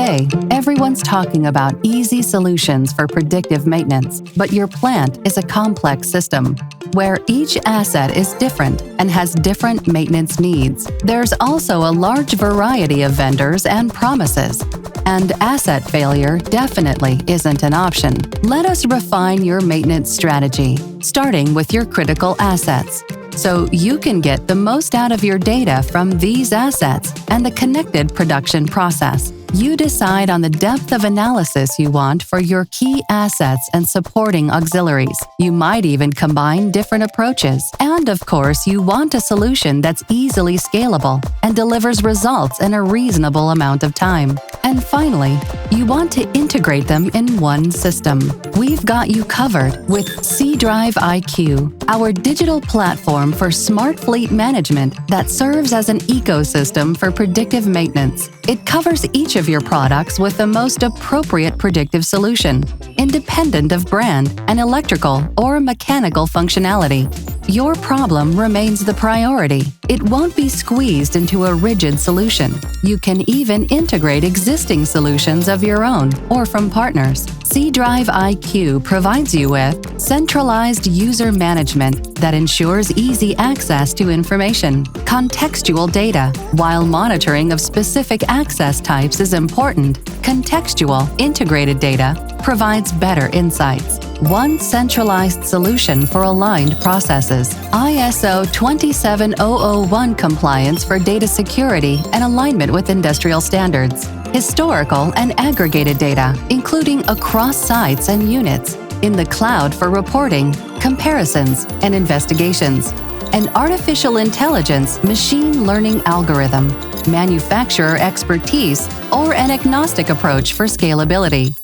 Today, everyone's talking about easy solutions for predictive maintenance, but your plant is a complex system where each asset is different and has different maintenance needs. There's also a large variety of vendors and promises, and asset failure definitely isn't an option. Let us refine your maintenance strategy, starting with your critical assets, so you can get the most out of your data from these assets and the connected production process. You decide on the depth of analysis you want for your key assets and supporting auxiliaries. You might even combine different approaches. And of course, you want a solution that's easily scalable and delivers results in a reasonable amount of time. And finally, you want to integrate them in one system. We've got you covered with C-Drive IQ, our digital platform for smart fleet management that serves as an ecosystem for predictive maintenance. It covers each of your products with the most appropriate predictive solution, independent of brand and electrical or mechanical functionality. Your problem remains the priority. It won't be squeezed into a rigid solution. You can even integrate existing solutions of your own or from partners. C-Drive IQ provides you with centralized user management that ensures easy access to information, contextual data. While monitoring of specific access types is important, contextual, integrated data provides better insights. One centralized solution for aligned processes. ISO 27001 compliance for data security and alignment with industrial standards. Historical and aggregated data, including across sites and units, in the cloud for reporting, comparisons, and investigations. An artificial intelligence machine learning algorithm, manufacturer expertise, or an agnostic approach for scalability.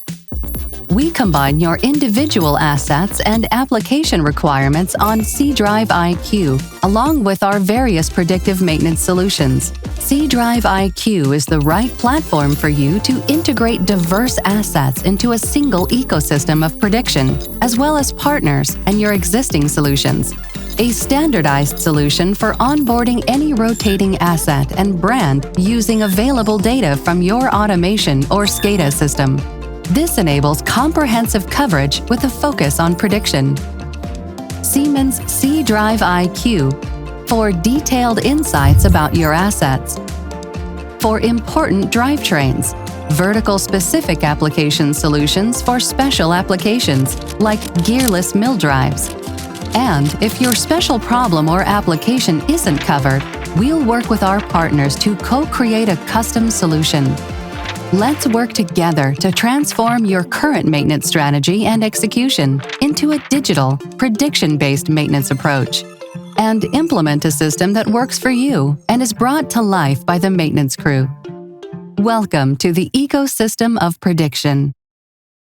We combine your individual assets and application requirements on C-Drive IQ, along with our various predictive maintenance solutions. C-Drive IQ is the right platform for you to integrate diverse assets into a single ecosystem of prediction, as well as partners and your existing solutions. A standardized solution for onboarding any rotating asset and brand using available data from your automation or SCADA system. This enables comprehensive coverage with a focus on prediction. Siemens C-Drive IQ for detailed insights about your assets. For important drivetrains, vertical-specific application solutions for special applications like gearless mill drives. And if your special problem or application isn't covered, we'll work with our partners to co-create a custom solution. Let's work together to transform your current maintenance strategy and execution into a digital, prediction-based maintenance approach, and implement a system that works for you and is brought to life by the maintenance crew. Welcome to the ecosystem of prediction.